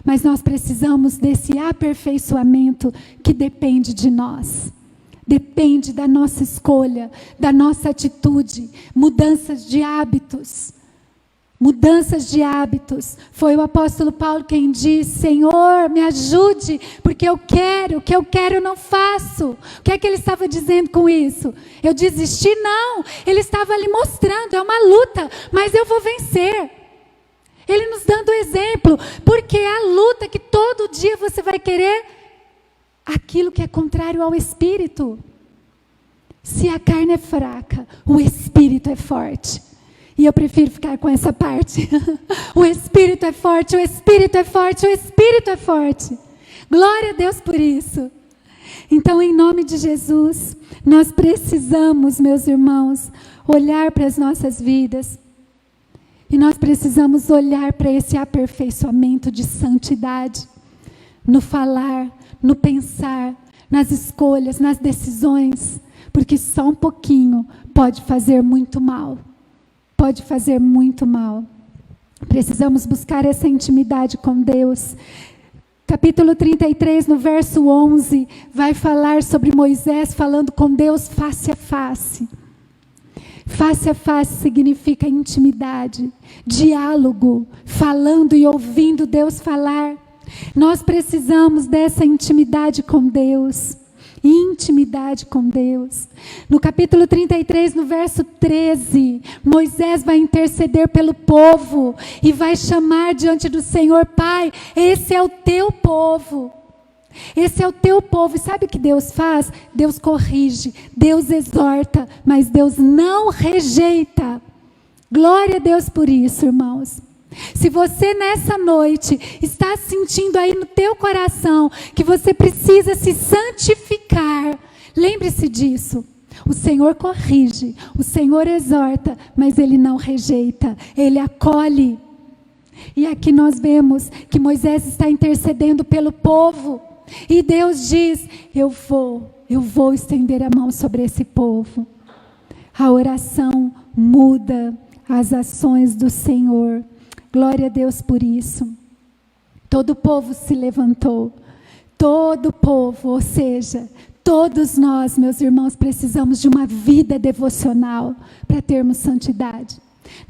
Speaker 1: Mas nós precisamos desse aperfeiçoamento que depende de nós. Depende da nossa escolha, da nossa atitude, mudanças de hábitos. Mudanças de hábitos. Foi o apóstolo Paulo quem disse: Senhor, me ajude, porque o que eu quero eu não faço. O que é que ele estava dizendo com isso? Eu desisti? Não. Ele estava ali mostrando, é uma luta, mas eu vou vencer. Ele nos dando exemplo, porque é a luta que todo dia você vai querer aquilo que é contrário ao Espírito. Se a carne é fraca, o Espírito é forte. E eu prefiro ficar com essa parte. O Espírito é forte, o Espírito é forte, o Espírito é forte. Glória a Deus por isso. Então, em nome de Jesus, nós precisamos, meus irmãos, olhar para as nossas vidas. E nós precisamos olhar para esse aperfeiçoamento de santidade. no falar, no pensar, nas escolhas, nas decisões, porque só um pouquinho pode fazer muito mal. Pode fazer muito mal. Precisamos buscar essa intimidade com Deus. Capítulo 33, no verso 11, vai falar sobre Moisés falando com Deus face a face. Face a face significa intimidade, diálogo, falando e ouvindo Deus falar. Nós precisamos dessa intimidade com Deus. Intimidade com Deus. No capítulo 33, no verso 13, Moisés vai interceder pelo povo e vai chamar diante do Senhor: Pai, esse é o teu povo. Esse é o teu povo. E sabe o que Deus faz? Deus corrige, Deus exorta, mas Deus não rejeita. Glória a Deus por isso, irmãos. Se você nessa noite está sentindo aí no teu coração que você precisa se santificar, lembre-se disso. O Senhor corrige, o Senhor exorta, mas Ele não rejeita, Ele acolhe. E aqui nós vemos que Moisés está intercedendo pelo povo. E Deus diz: eu vou estender a mão sobre esse povo. A oração muda as ações do Senhor. Glória a Deus por isso. Todo o povo se levantou. Todo o povo, ou seja, todos nós, meus irmãos, precisamos de uma vida devocional para termos santidade.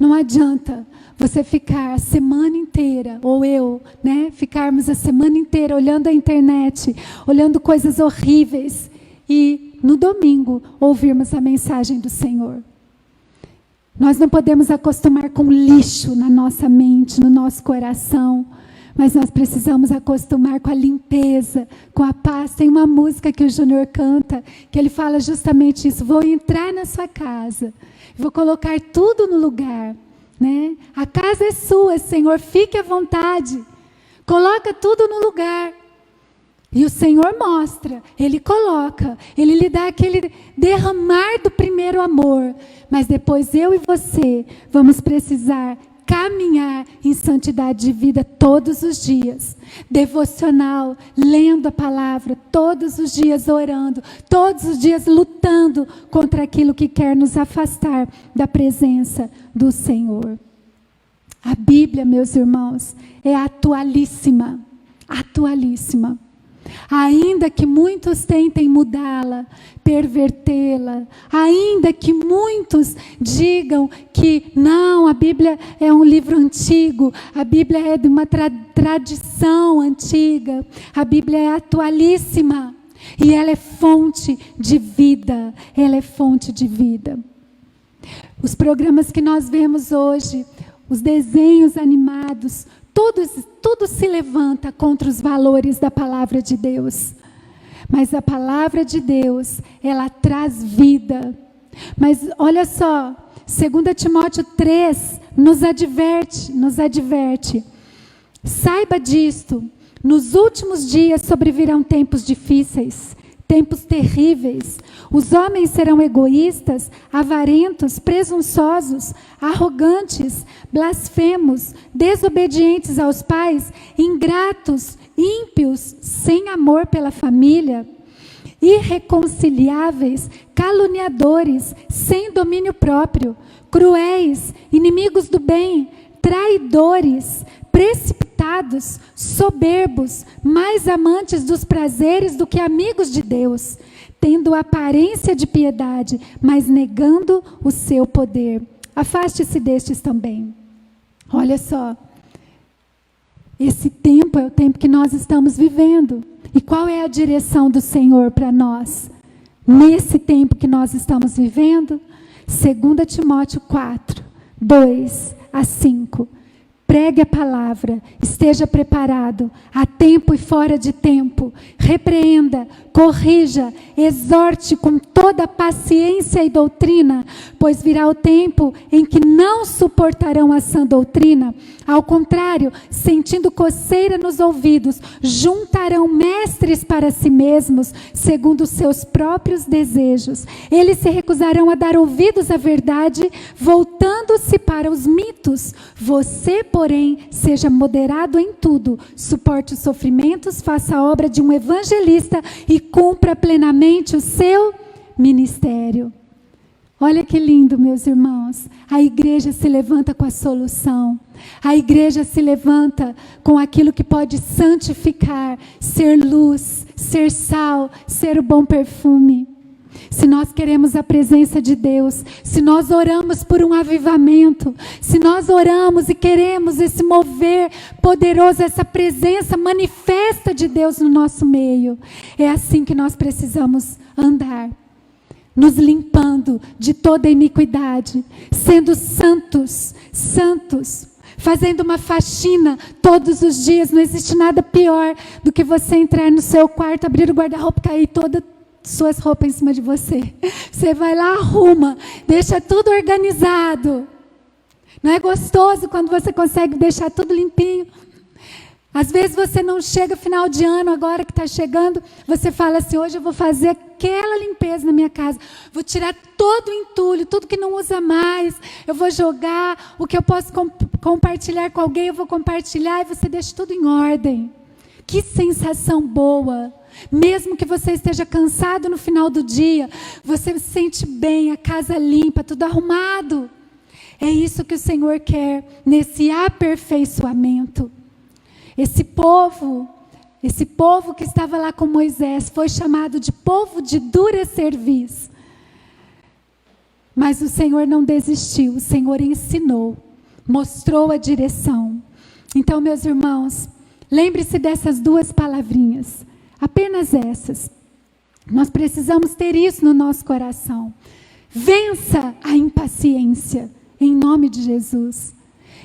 Speaker 1: Não adianta você ficar a semana inteira, ou eu, ficarmos a semana inteira olhando a internet, olhando coisas horríveis, e no domingo ouvirmos a mensagem do Senhor. Nós não podemos acostumar com lixo na nossa mente, no nosso coração, mas nós precisamos acostumar com a limpeza, com a paz. Tem uma música que o Júnior canta, que ele fala justamente isso: vou entrar na sua casa, vou colocar tudo no lugar. A casa é sua, Senhor, fique à vontade, coloca tudo no lugar. E o Senhor mostra, Ele coloca, Ele lhe dá aquele derramar do primeiro amor. Mas depois eu e você vamos precisar caminhar em santidade de vida todos os dias. Devocional, lendo a palavra, todos os dias orando, todos os dias lutando contra aquilo que quer nos afastar da presença do Senhor. A Bíblia, meus irmãos, é atualíssima, atualíssima. Ainda que muitos tentem mudá-la, pervertê-la, ainda que muitos digam que não, a Bíblia é um livro antigo, a Bíblia é de uma tradição antiga, a Bíblia é atualíssima e ela é fonte de vida, ela é fonte de vida. Os programas que nós vemos hoje, os desenhos animados, tudo se levanta contra os valores da palavra de Deus. Mas a palavra de Deus, ela traz vida. Mas olha só, 2 Timóteo 3 nos adverte. Saiba disto, nos últimos dias sobrevirão tempos difíceis, tempos terríveis. Os homens serão egoístas, avarentos, presunçosos, arrogantes, blasfemos, desobedientes aos pais, ingratos, ímpios, sem amor pela família, irreconciliáveis, caluniadores, sem domínio próprio, cruéis, inimigos do bem, traidores, precipitados, soberbos, mais amantes dos prazeres do que amigos de Deus, tendo aparência de piedade, mas negando o seu poder. Afaste-se destes também. Olha só, esse tempo é o tempo que nós estamos vivendo. E qual é a direção do Senhor para nós? Nesse tempo que nós estamos vivendo, 2 Timóteo 4, 2 a 5. Pregue a palavra, esteja preparado, a tempo e fora de tempo, repreenda, corrija, exorte com toda paciência e doutrina, pois virá o tempo em que não suportarão a sã doutrina. Ao contrário, sentindo coceira nos ouvidos, juntarão mestres para si mesmos, segundo os seus próprios desejos. Eles se recusarão a dar ouvidos à verdade, voltando-se para os mitos. Você, porém, porém, seja moderado em tudo, suporte os sofrimentos, faça a obra de um evangelista e cumpra plenamente o seu ministério. Olha que lindo, meus irmãos. A igreja se levanta com a solução. A igreja se levanta com aquilo que pode santificar, ser luz, ser sal, ser o bom perfume. Se nós queremos a presença de Deus, se nós oramos por um avivamento, se nós oramos e queremos esse mover poderoso, essa presença manifesta de Deus no nosso meio, é assim que nós precisamos andar. Nos limpando de toda iniquidade, sendo santos, fazendo uma faxina todos os dias. Não existe nada pior do que você entrar no seu quarto, abrir o guarda-roupa e cair todas suas roupas em cima de você. Você vai lá, arruma, deixa tudo organizado. Não é gostoso quando você consegue deixar tudo limpinho? Às vezes você não chega final de ano, agora que está chegando, você fala assim, hoje eu vou fazer aquela limpeza na minha casa, vou tirar todo o entulho, tudo que não usa mais, eu vou jogar, o que eu posso compartilhar com alguém, eu vou compartilhar, e você deixa tudo em ordem. Que sensação boa! Mesmo que você esteja cansado no final do dia, você se sente bem, a casa limpa, tudo arrumado. É isso que o Senhor quer nesse aperfeiçoamento. Esse povo que estava lá com Moisés, foi chamado de povo de dura cerviz. Mas o Senhor não desistiu, o Senhor ensinou, mostrou a direção. Então, meus irmãos, lembre-se dessas duas palavrinhas, apenas essas. Nós precisamos ter isso no nosso coração. Vença a impaciência, em nome de Jesus.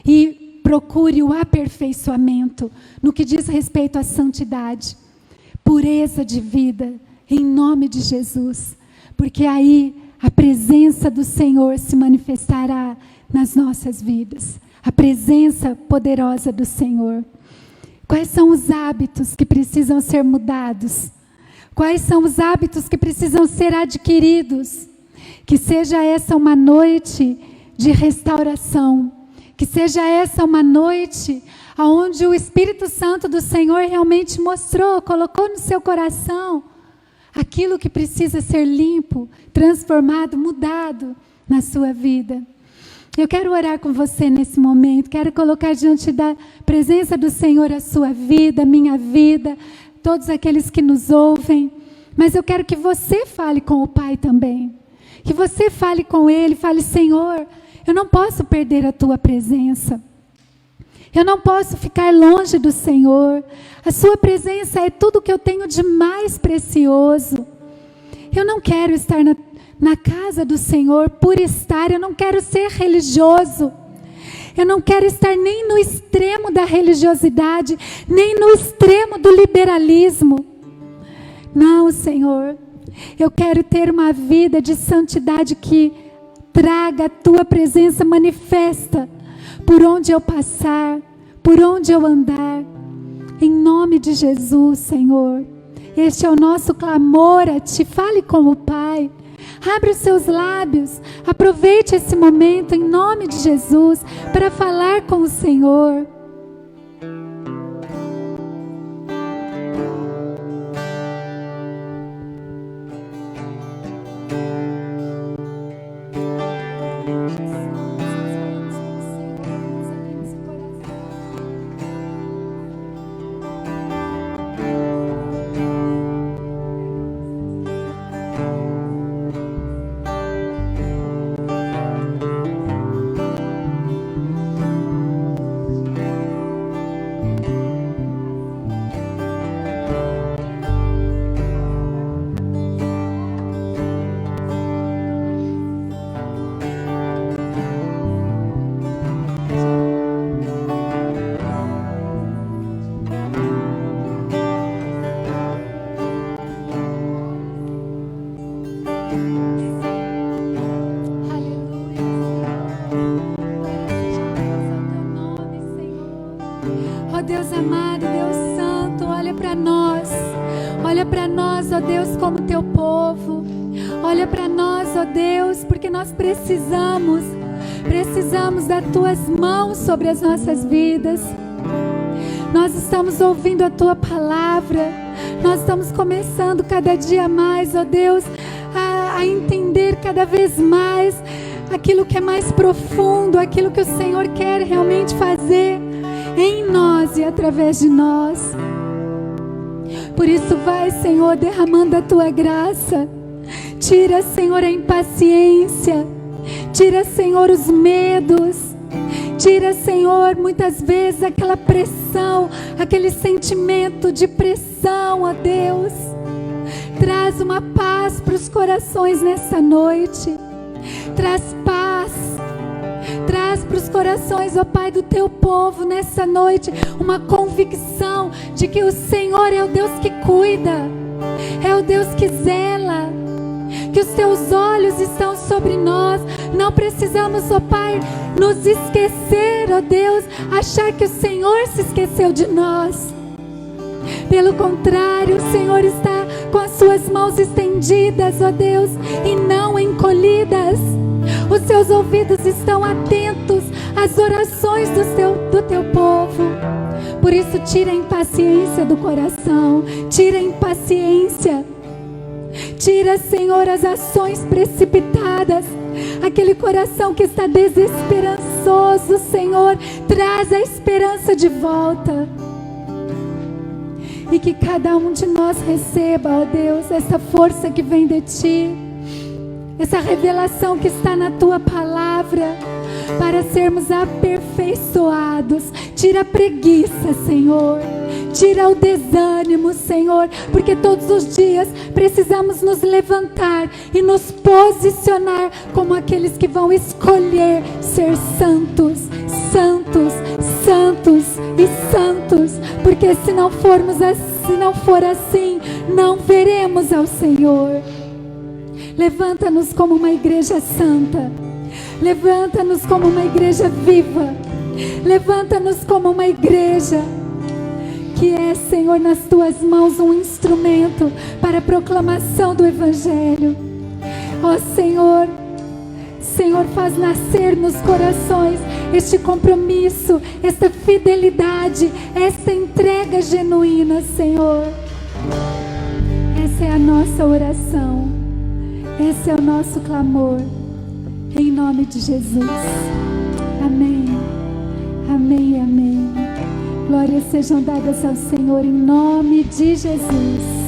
Speaker 1: E procure o aperfeiçoamento no que diz respeito à santidade, pureza de vida, em nome de Jesus, porque aí a presença do Senhor se manifestará nas nossas vidas, a presença poderosa do Senhor. Quais são os hábitos que precisam ser mudados? Quais são os hábitos que precisam ser adquiridos? Que seja essa uma noite de restauração, que seja essa uma noite onde o Espírito Santo do Senhor realmente mostrou, colocou no seu coração aquilo que precisa ser limpo, transformado, mudado na sua vida. Eu quero orar com você nesse momento, quero colocar diante da presença do Senhor a sua vida, a minha vida, todos aqueles que nos ouvem, mas eu quero que você fale com o Pai também, que você fale com Ele, fale, Senhor, eu não posso perder a Tua presença. Eu não posso ficar longe do Senhor. A Sua presença é tudo que eu tenho de mais precioso. Eu não quero estar na casa do Senhor por estar. Eu não quero ser religioso. Eu não quero estar nem no extremo da religiosidade, nem no extremo do liberalismo. Não, Senhor. Eu quero ter uma vida de santidade que traga a Tua presença manifesta por onde eu passar, por onde eu andar. Em nome de Jesus, Senhor. Este é o nosso clamor a Ti. Fale com o Pai. Abre os seus lábios. Aproveite esse momento em nome de Jesus para falar com o Senhor. Deus amado, Deus santo, olha para nós, ó Deus, como Teu povo, olha para nós, ó Deus, porque nós precisamos Precisamos das Tuas mãos sobre as nossas vidas. Nós estamos ouvindo a Tua palavra. Nós estamos começando cada dia mais, ó Deus, a entender cada vez mais aquilo que é mais profundo, aquilo que o Senhor quer realmente fazer em nós e através de nós. Por isso vai, Senhor, derramando a Tua graça. Tira, Senhor, a impaciência. Tira, Senhor, os medos. Tira, Senhor, muitas vezes aquela pressão, aquele sentimento de pressão, ó Deus. Traz uma paz para os corações nessa noite. Traz paz. Traz para os corações, ó Pai, do Teu povo nessa noite uma convicção de que o Senhor é o Deus que cuida, é o Deus que zela, que os Teus olhos estão sobre nós. Não precisamos, ó Pai, nos esquecer, ó Deus, achar que o Senhor se esqueceu de nós. Pelo contrário, o Senhor está com as Suas mãos estendidas, ó Deus, e não encolhidas. Os Seus ouvidos estão atentos às orações do Teu povo. Por isso, tira a impaciência do coração. Tira a impaciência. Tira, Senhor, as ações precipitadas. Aquele coração que está desesperançoso, Senhor, traz a esperança de volta. E que cada um de nós receba, ó Deus, essa força que vem de Ti, essa revelação que está na Tua palavra, para sermos aperfeiçoados. Tira a preguiça, Senhor. Tira o desânimo, Senhor, porque todos os dias precisamos nos levantar e nos posicionar como aqueles que vão escolher ser santos, santos, santos e santos, porque se não for assim, não veremos ao Senhor. Levanta-nos como uma igreja santa. Levanta-nos como uma igreja viva. Levanta-nos como uma igreja que é, Senhor, nas Tuas mãos um instrumento para a proclamação do Evangelho. Ó Senhor, Senhor, faz nascer nos corações este compromisso, esta fidelidade, esta entrega genuína, Senhor. Essa é a nossa oração. Esse é o nosso clamor. Em nome de Jesus. Amém. Amém, amém. Glórias sejam dadas ao Senhor em nome de Jesus.